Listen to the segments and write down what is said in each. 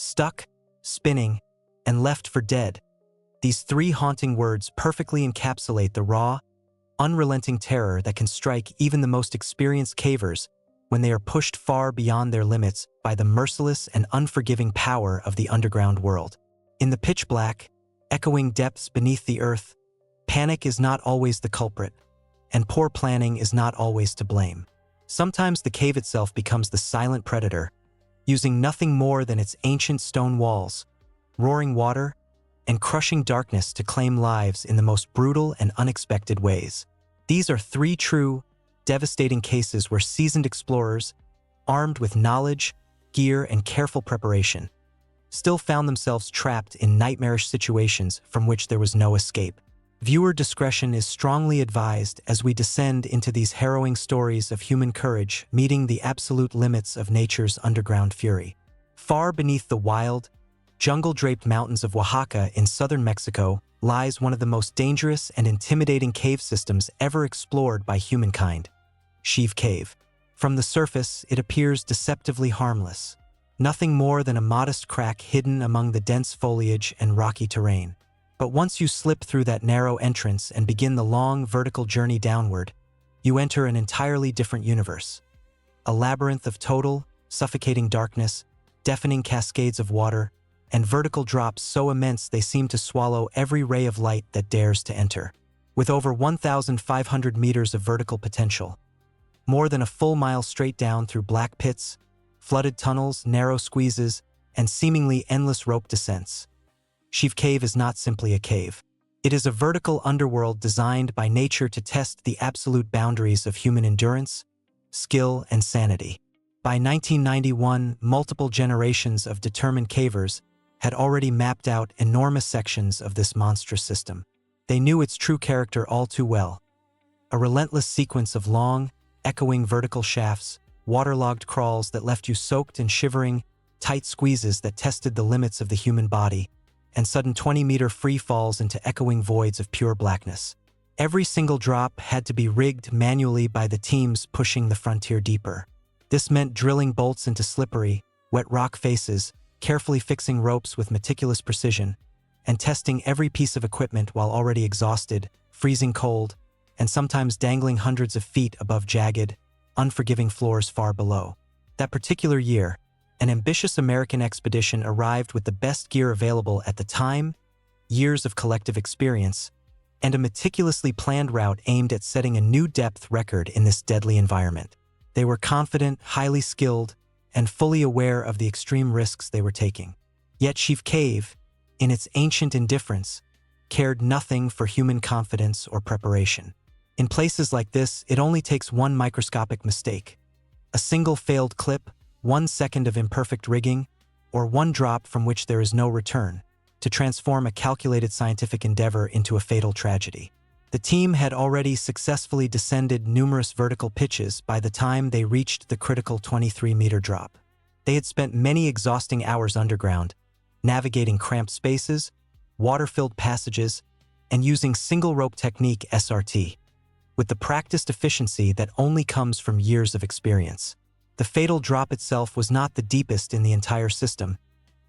stuck, spinning, and left for dead. These three haunting words perfectly encapsulate the raw, unrelenting terror that can strike even the most experienced cavers when they are pushed far beyond their limits by the merciless and unforgiving power of the underground world. In the pitch black, echoing depths beneath the earth, panic is not always the culprit, and poor planning is not always to blame. Sometimes the cave itself becomes the silent predator, using nothing more than its ancient stone walls, roaring water, and crushing darkness to claim lives in the most brutal and unexpected ways. These are three true, devastating cases where seasoned explorers, armed with knowledge, gear, and careful preparation, still found themselves trapped in nightmarish situations from which there was no escape. Viewer discretion is strongly advised as we descend into these harrowing stories of human courage meeting the absolute limits of nature's underground fury. Far beneath the wild, jungle-draped mountains of Oaxaca in southern Mexico lies one of the most dangerous and intimidating cave systems ever explored by humankind, Sheave Cave. From the surface, it appears deceptively harmless, nothing more than a modest crack hidden among the dense foliage and rocky terrain. But once you slip through that narrow entrance and begin the long, vertical journey downward, you enter an entirely different universe. A labyrinth of total, suffocating darkness, deafening cascades of water, and vertical drops so immense they seem to swallow every ray of light that dares to enter. With over 1,500 meters of vertical potential, more than a full mile straight down through black pits, flooded tunnels, narrow squeezes, and seemingly endless rope descents, Sheave Cave is not simply a cave. It is a vertical underworld designed by nature to test the absolute boundaries of human endurance, skill, and sanity. By 1991, multiple generations of determined cavers had already mapped out enormous sections of this monstrous system. They knew its true character all too well. A relentless sequence of long, echoing vertical shafts, waterlogged crawls that left you soaked and shivering, tight squeezes that tested the limits of the human body, and sudden 20-meter free falls into echoing voids of pure blackness. Every single drop had to be rigged manually by the teams pushing the frontier deeper. This meant drilling bolts into slippery, wet rock faces, carefully fixing ropes with meticulous precision, and testing every piece of equipment while already exhausted, freezing cold, and sometimes dangling hundreds of feet above jagged, unforgiving floors far below. That particular year, an ambitious American expedition arrived with the best gear available at the time, years of collective experience, and a meticulously planned route aimed at setting a new depth record in this deadly environment. They were confident, highly skilled, and fully aware of the extreme risks they were taking. Yet Sheave Cave, in its ancient indifference, cared nothing for human confidence or preparation. In places like this, it only takes one microscopic mistake, a single failed clip, 1 second of imperfect rigging, or one drop from which there is no return, to transform a calculated scientific endeavor into a fatal tragedy. The team had already successfully descended numerous vertical pitches by the time they reached the critical 23-meter drop. They had spent many exhausting hours underground, navigating cramped spaces, water-filled passages, and using single-rope technique SRT, with the practiced efficiency that only comes from years of experience. The fatal drop itself was not the deepest in the entire system,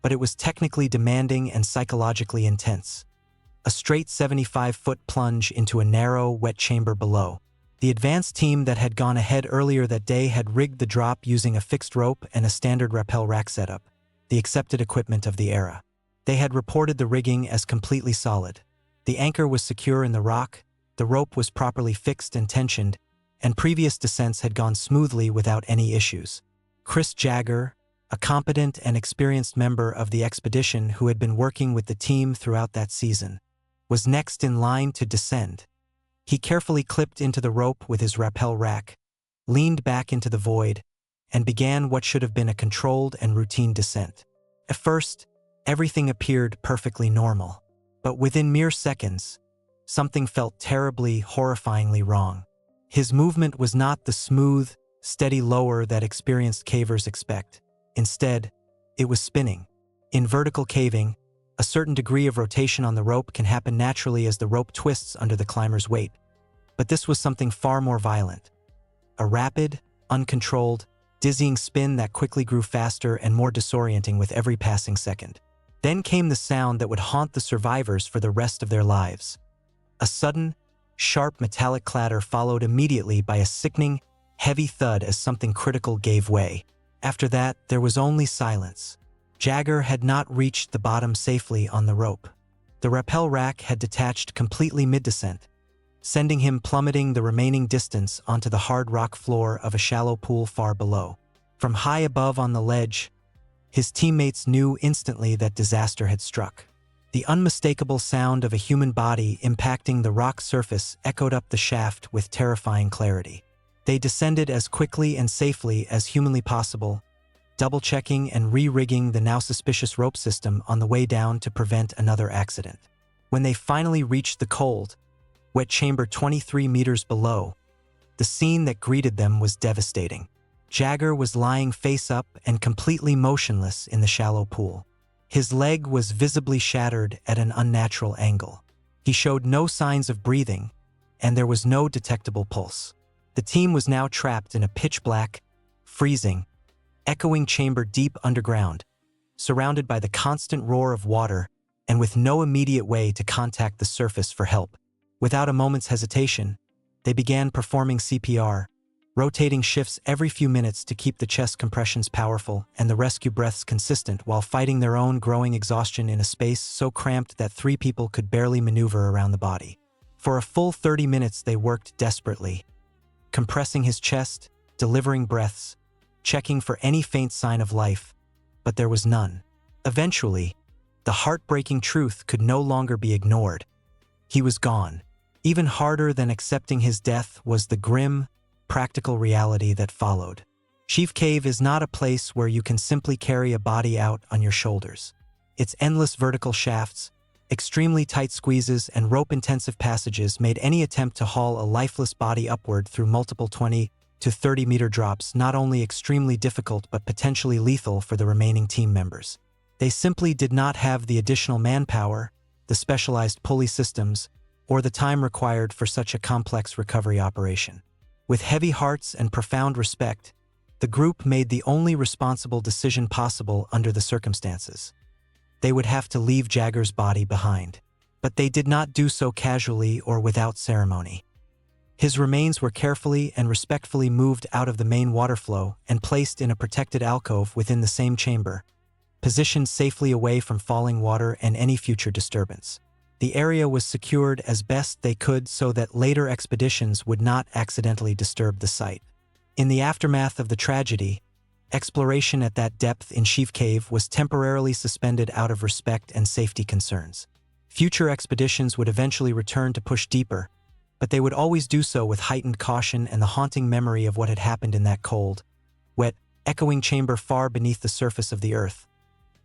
but it was technically demanding and psychologically intense. A straight 75-foot plunge into a narrow, wet chamber below. The advanced team that had gone ahead earlier that day had rigged the drop using a fixed rope and a standard rappel rack setup, the accepted equipment of the era. They had reported the rigging as completely solid. The anchor was secure in the rock, the rope was properly fixed and tensioned, and previous descents had gone smoothly without any issues. Chris Jagger, a competent and experienced member of the expedition who had been working with the team throughout that season, was next in line to descend. He carefully clipped into the rope with his rappel rack, leaned back into the void, and began what should have been a controlled and routine descent. At first, everything appeared perfectly normal, but within mere seconds, something felt terribly, horrifyingly wrong. His movement was not the smooth, steady lower that experienced cavers expect. Instead, it was spinning. In vertical caving, a certain degree of rotation on the rope can happen naturally as the rope twists under the climber's weight. But this was something far more violent. A rapid, uncontrolled, dizzying spin that quickly grew faster and more disorienting with every passing second. Then came the sound that would haunt the survivors for the rest of their lives. A sudden, sharp metallic clatter followed immediately by a sickening, heavy thud as something critical gave way. After that, there was only silence. Jagger had not reached the bottom safely on the rope. The rappel rack had detached completely mid-descent, sending him plummeting the remaining distance onto the hard rock floor of a shallow pool far below. From high above on the ledge, his teammates knew instantly that disaster had struck. The unmistakable sound of a human body impacting the rock surface echoed up the shaft with terrifying clarity. They descended as quickly and safely as humanly possible, double-checking and re-rigging the now suspicious rope system on the way down to prevent another accident. When they finally reached the cold, wet chamber 23 meters below, the scene that greeted them was devastating. Jagger was lying face up and completely motionless in the shallow pool. His leg was visibly shattered at an unnatural angle. He showed no signs of breathing, and there was no detectable pulse. The team was now trapped in a pitch-black, freezing, echoing chamber deep underground, surrounded by the constant roar of water and with no immediate way to contact the surface for help. Without a moment's hesitation, they began performing CPR, rotating shifts every few minutes to keep the chest compressions powerful and the rescue breaths consistent while fighting their own growing exhaustion in a space so cramped that 3 people could barely maneuver around the body. For a full 30 minutes they worked desperately, compressing his chest, delivering breaths, checking for any faint sign of life, but there was none. Eventually, the heartbreaking truth could no longer be ignored. He was gone. Even harder than accepting his death was the grim, practical reality that followed. Chief Cave is not a place where you can simply carry a body out on your shoulders. Its endless vertical shafts, extremely tight squeezes, and rope-intensive passages made any attempt to haul a lifeless body upward through multiple 20 to 30-meter drops not only extremely difficult but potentially lethal for the remaining team members. They simply did not have the additional manpower, the specialized pulley systems, or the time required for such a complex recovery operation. With heavy hearts and profound respect, the group made the only responsible decision possible under the circumstances. They would have to leave Jagger's body behind. But they did not do so casually or without ceremony. His remains were carefully and respectfully moved out of the main water flow and placed in a protected alcove within the same chamber, positioned safely away from falling water and any future disturbance. The area was secured as best they could so that later expeditions would not accidentally disturb the site. In the aftermath of the tragedy, exploration at that depth in Chief Cave was temporarily suspended out of respect and safety concerns. Future expeditions would eventually return to push deeper, but they would always do so with heightened caution and the haunting memory of what had happened in that cold, wet, echoing chamber far beneath the surface of the earth.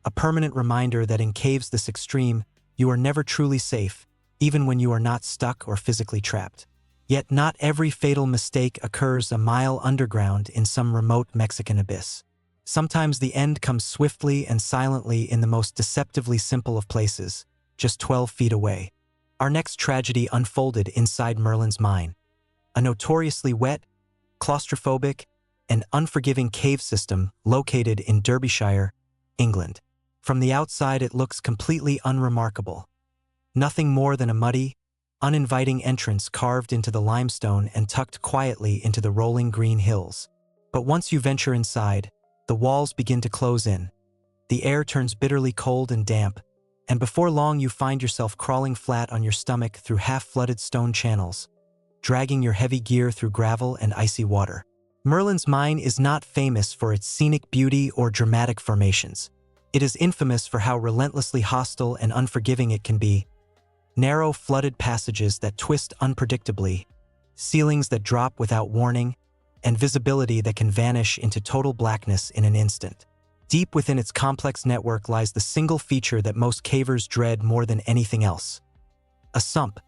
A permanent reminder that in caves this extreme, you are never truly safe, even when you are not stuck or physically trapped. Yet not every fatal mistake occurs a mile underground in some remote Mexican abyss. Sometimes the end comes swiftly and silently in the most deceptively simple of places, just 12 feet away. Our next tragedy unfolded inside Merlin's mine, a notoriously wet, claustrophobic, and unforgiving cave system located in Derbyshire, England. From the outside it looks completely unremarkable. Nothing more than a muddy, uninviting entrance carved into the limestone and tucked quietly into the rolling green hills. But once you venture inside, the walls begin to close in. The air turns bitterly cold and damp, and before long you find yourself crawling flat on your stomach through half-flooded stone channels, dragging your heavy gear through gravel and icy water. Merlin's mine is not famous for its scenic beauty or dramatic formations. It is infamous for how relentlessly hostile and unforgiving it can be. Narrow, flooded passages that twist unpredictably, ceilings that drop without warning, and visibility that can vanish into total blackness in an instant. Deep within its complex network lies the single feature that most cavers dread more than anything else. A sump,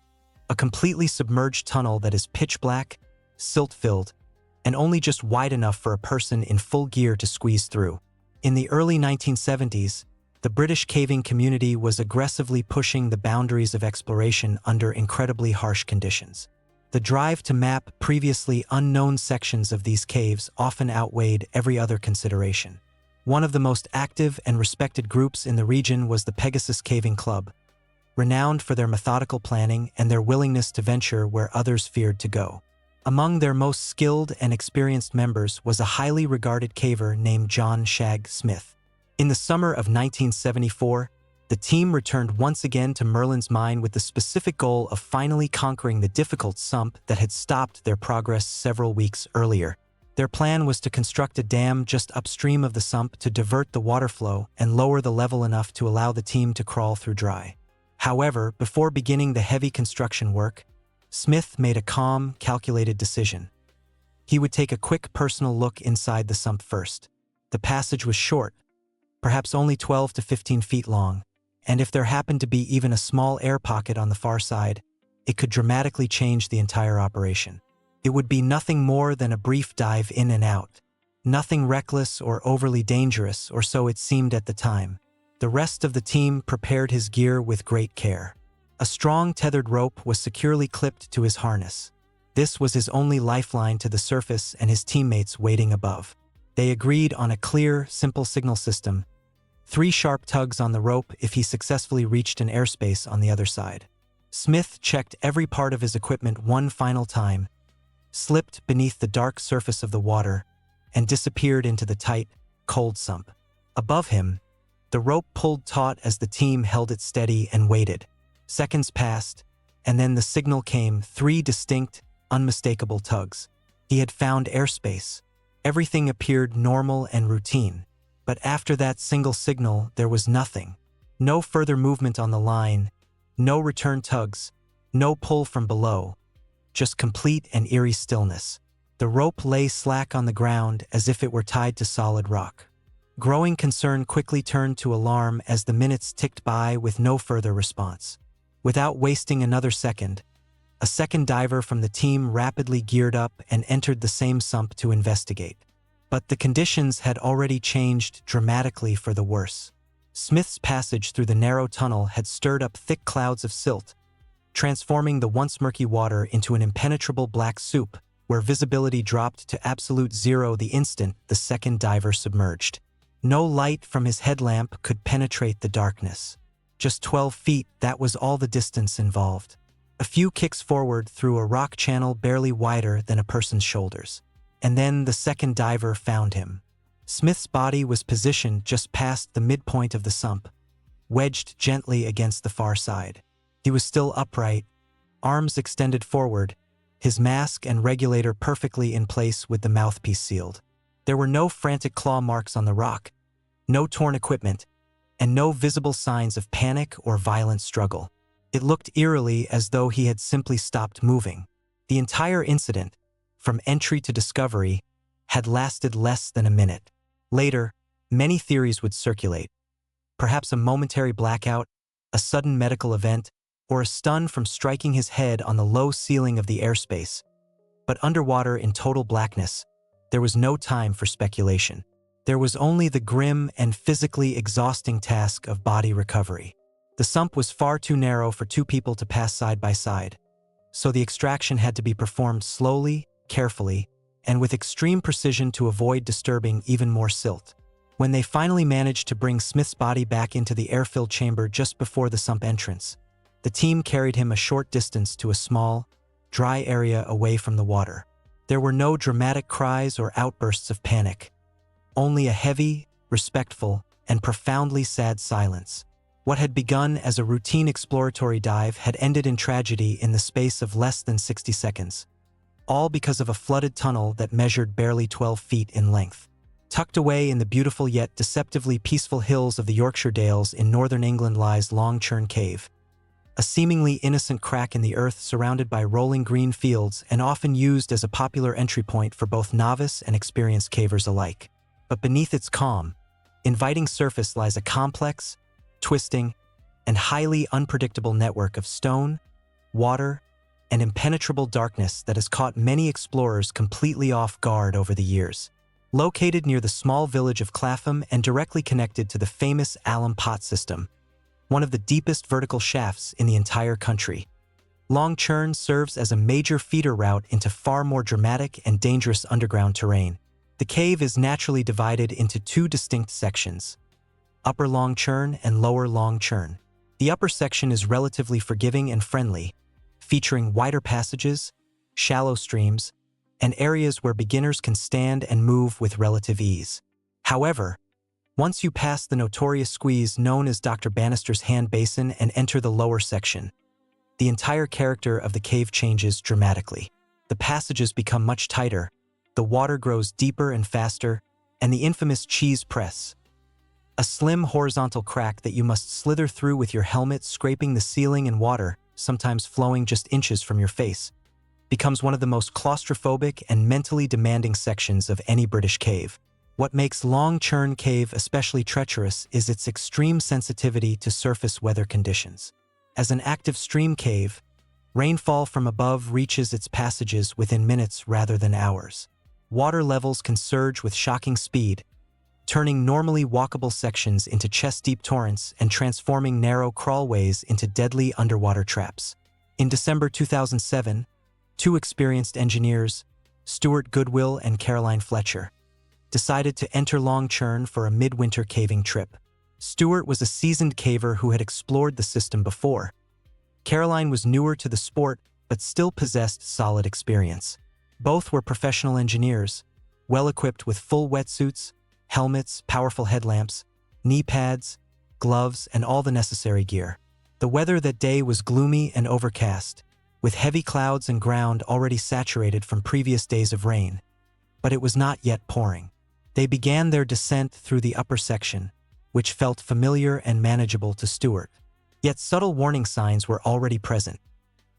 a completely submerged tunnel that is pitch black, silt-filled, and only just wide enough for a person in full gear to squeeze through. In the early 1970s, the British caving community was aggressively pushing the boundaries of exploration under incredibly harsh conditions. The drive to map previously unknown sections of these caves often outweighed every other consideration. One of the most active and respected groups in the region was the Pegasus Caving Club, renowned for their methodical planning and their willingness to venture where others feared to go. Among their most skilled and experienced members was a highly regarded caver named John Shag Smith. In the summer of 1974, the team returned once again to Merlin's mine with the specific goal of finally conquering the difficult sump that had stopped their progress several weeks earlier. Their plan was to construct a dam just upstream of the sump to divert the water flow and lower the level enough to allow the team to crawl through dry. However, before beginning the heavy construction work, Smith made a calm, calculated decision. He would take a quick personal look inside the sump first. The passage was short, perhaps only 12 to 15 feet long, and if there happened to be even a small air pocket on the far side, it could dramatically change the entire operation. It would be nothing more than a brief dive in and out. Nothing reckless or overly dangerous, or so it seemed at the time. The rest of the team prepared his gear with great care. A strong tethered rope was securely clipped to his harness. This was his only lifeline to the surface and his teammates waiting above. They agreed on a clear, simple signal system: 3 sharp tugs on the rope if he successfully reached an airspace on the other side. Smith checked every part of his equipment one final time, slipped beneath the dark surface of the water, and disappeared into the tight, cold sump. Above him, the rope pulled taut as the team held it steady and waited. Seconds passed, and then the signal came: 3 distinct, unmistakable tugs. He had found airspace. Everything appeared normal and routine. But after that single signal, there was nothing. No further movement on the line, no return tugs, no pull from below, just complete and eerie stillness. The rope lay slack on the ground as if it were tied to solid rock. Growing concern quickly turned to alarm as the minutes ticked by with no further response. Without wasting another second, a second diver from the team rapidly geared up and entered the same sump to investigate. But the conditions had already changed dramatically for the worse. Smith's passage through the narrow tunnel had stirred up thick clouds of silt, transforming the once murky water into an impenetrable black soup, where visibility dropped to absolute zero the instant the second diver submerged. No light from his headlamp could penetrate the darkness. Just 12 feet, that was all the distance involved. A few kicks forward through a rock channel barely wider than a person's shoulders. And then the second diver found him. Smith's body was positioned just past the midpoint of the sump, wedged gently against the far side. He was still upright, arms extended forward, his mask and regulator perfectly in place with the mouthpiece sealed. There were no frantic claw marks on the rock, no torn equipment, and no visible signs of panic or violent struggle. It looked eerily as though he had simply stopped moving. The entire incident, from entry to discovery, had lasted less than a minute. Later, many theories would circulate. Perhaps a momentary blackout, a sudden medical event, or a stun from striking his head on the low ceiling of the airspace. But underwater in total blackness, there was no time for speculation. There was only the grim and physically exhausting task of body recovery. The sump was far too narrow for 2 people to pass side by side, so the extraction had to be performed slowly, carefully, and with extreme precision to avoid disturbing even more silt. When they finally managed to bring Smith's body back into the air-filled chamber just before the sump entrance, the team carried him a short distance to a small, dry area away from the water. There were no dramatic cries or outbursts of panic, only a heavy, respectful, and profoundly sad silence. What had begun as a routine exploratory dive had ended in tragedy in the space of less than 60 seconds. All because of a flooded tunnel that measured barely 12 feet in length. Tucked away in the beautiful yet deceptively peaceful hills of the Yorkshire Dales in northern England lies Long Churn Cave, a seemingly innocent crack in the earth surrounded by rolling green fields and often used as a popular entry point for both novice and experienced cavers alike. But beneath its calm, inviting surface lies a complex, twisting, and highly unpredictable network of stone, water, and impenetrable darkness that has caught many explorers completely off guard over the years. Located near the small village of Clapham and directly connected to the famous alum pot system, one of the deepest vertical shafts in the entire country. Long Churn serves as a major feeder route into far more dramatic and dangerous underground terrain. The cave is naturally divided into two distinct sections: Upper Long Churn and Lower Long Churn. The upper section is relatively forgiving and friendly, featuring wider passages, shallow streams, and areas where beginners can stand and move with relative ease. However, once you pass the notorious squeeze known as Dr. Bannister's Hand Basin and enter the lower section, the entire character of the cave changes dramatically. The passages become much tighter, the water grows deeper and faster, and the infamous cheese press, a slim horizontal crack that you must slither through with your helmet scraping the ceiling and water, sometimes flowing just inches from your face, becomes one of the most claustrophobic and mentally demanding sections of any British cave. What makes Long Churn Cave especially treacherous is its extreme sensitivity to surface weather conditions. As an active stream cave, rainfall from above reaches its passages within minutes rather than hours. Water levels can surge with shocking speed, turning normally walkable sections into chest-deep torrents and transforming narrow crawlways into deadly underwater traps. In December 2007, two experienced engineers, Stuart Goodwill and Caroline Fletcher, decided to enter Long Churn for a midwinter caving trip. Stuart was a seasoned caver who had explored the system before. Caroline was newer to the sport but still possessed solid experience. Both were professional engineers, well-equipped with full wetsuits, helmets, powerful headlamps, knee pads, gloves, and all the necessary gear. The weather that day was gloomy and overcast, with heavy clouds and ground already saturated from previous days of rain, but it was not yet pouring. They began their descent through the upper section, which felt familiar and manageable to Stuart. Yet subtle warning signs were already present.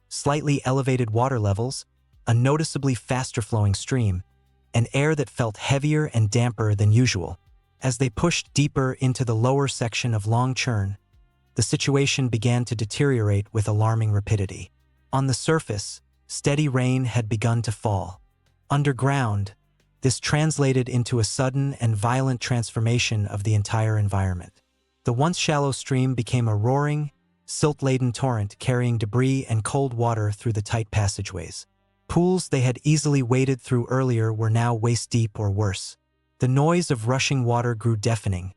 Slightly elevated water levels, a noticeably faster-flowing stream, and air that felt heavier and damper than usual. As they pushed deeper into the lower section of Long Churn, the situation began to deteriorate with alarming rapidity. On the surface, steady rain had begun to fall. Underground, this translated into a sudden and violent transformation of the entire environment. The once shallow stream became a roaring, silt-laden torrent carrying debris and cold water through the tight passageways. Pools they had easily waded through earlier were now waist-deep or worse. The noise of rushing water grew deafening,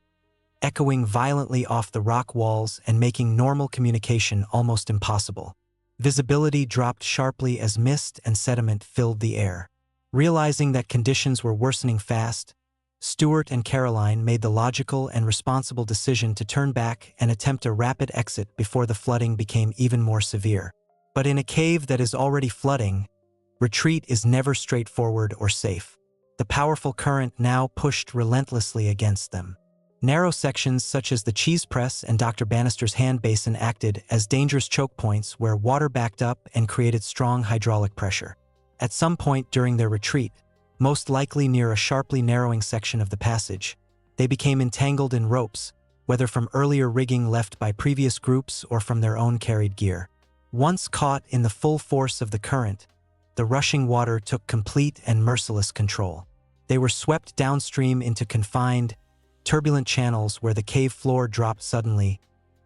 echoing violently off the rock walls and making normal communication almost impossible. Visibility dropped sharply as mist and sediment filled the air. Realizing that conditions were worsening fast, Stuart and Caroline made the logical and responsible decision to turn back and attempt a rapid exit before the flooding became even more severe. But in a cave that is already flooding, retreat is never straightforward or safe. The powerful current now pushed relentlessly against them. Narrow sections such as the cheese press and Dr. Bannister's Hand Basin acted as dangerous choke points where water backed up and created strong hydraulic pressure. At some point during their retreat, most likely near a sharply narrowing section of the passage, they became entangled in ropes, whether from earlier rigging left by previous groups or from their own carried gear. Once caught in the full force of the current, the rushing water took complete and merciless control. They were swept downstream into confined, turbulent channels where the cave floor dropped suddenly,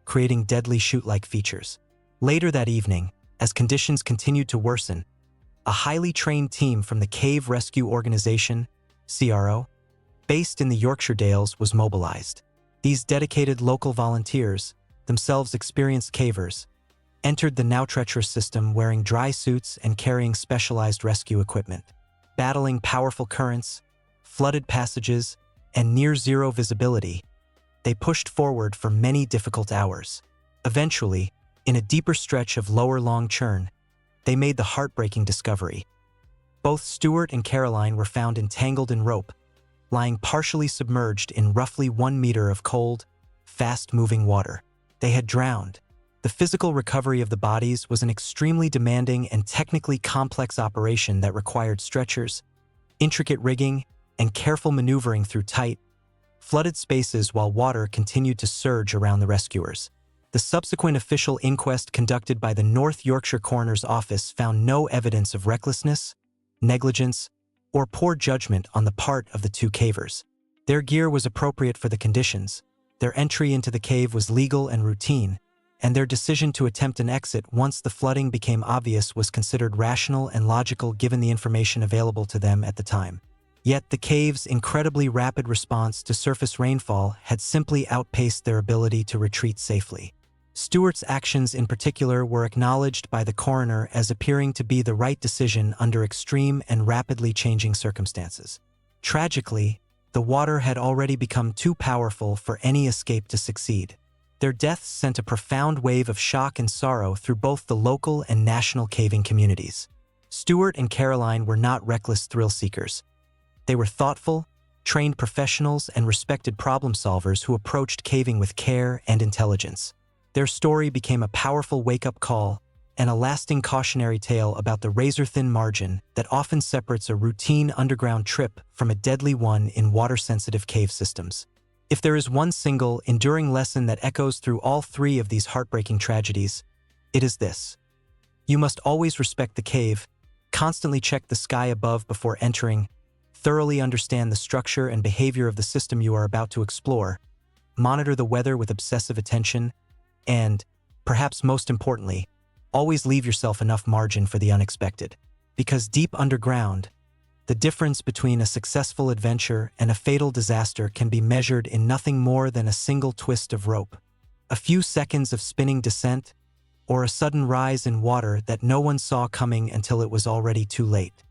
creating deadly chute-like features. Later that evening, as conditions continued to worsen, a highly trained team from the Cave Rescue Organization, CRO, based in the Yorkshire Dales was mobilized. These dedicated local volunteers, themselves experienced cavers, entered the now treacherous system wearing dry suits and carrying specialized rescue equipment. Battling powerful currents, flooded passages, and near-zero visibility, they pushed forward for many difficult hours. Eventually, in a deeper stretch of Lower Long Churn, they made the heartbreaking discovery. Both Stuart and Caroline were found entangled in rope, lying partially submerged in roughly 1 meter of cold, fast-moving water. They had drowned. The physical recovery of the bodies was an extremely demanding and technically complex operation that required stretchers, intricate rigging, and careful maneuvering through tight, flooded spaces while water continued to surge around the rescuers. The subsequent official inquest conducted by the North Yorkshire Coroner's Office found no evidence of recklessness, negligence, or poor judgment on the part of the two cavers. Their gear was appropriate for the conditions, their entry into the cave was legal and routine, and their decision to attempt an exit once the flooding became obvious was considered rational and logical given the information available to them at the time. Yet the cave's incredibly rapid response to surface rainfall had simply outpaced their ability to retreat safely. Stewart's actions in particular were acknowledged by the coroner as appearing to be the right decision under extreme and rapidly changing circumstances. Tragically, the water had already become too powerful for any escape to succeed. Their deaths sent a profound wave of shock and sorrow through both the local and national caving communities. Stewart and Caroline were not reckless thrill-seekers. They were thoughtful, trained professionals and respected problem-solvers who approached caving with care and intelligence. Their story became a powerful wake-up call and a lasting cautionary tale about the razor-thin margin that often separates a routine underground trip from a deadly one in water-sensitive cave systems. If there is one single, enduring lesson that echoes through all three of these heartbreaking tragedies, it is this: you must always respect the cave, constantly check the sky above before entering, thoroughly understand the structure and behavior of the system you are about to explore, monitor the weather with obsessive attention, and, perhaps most importantly, always leave yourself enough margin for the unexpected. Because deep underground, the difference between a successful adventure and a fatal disaster can be measured in nothing more than a single twist of rope, a few seconds of spinning descent, or a sudden rise in water that no one saw coming until it was already too late.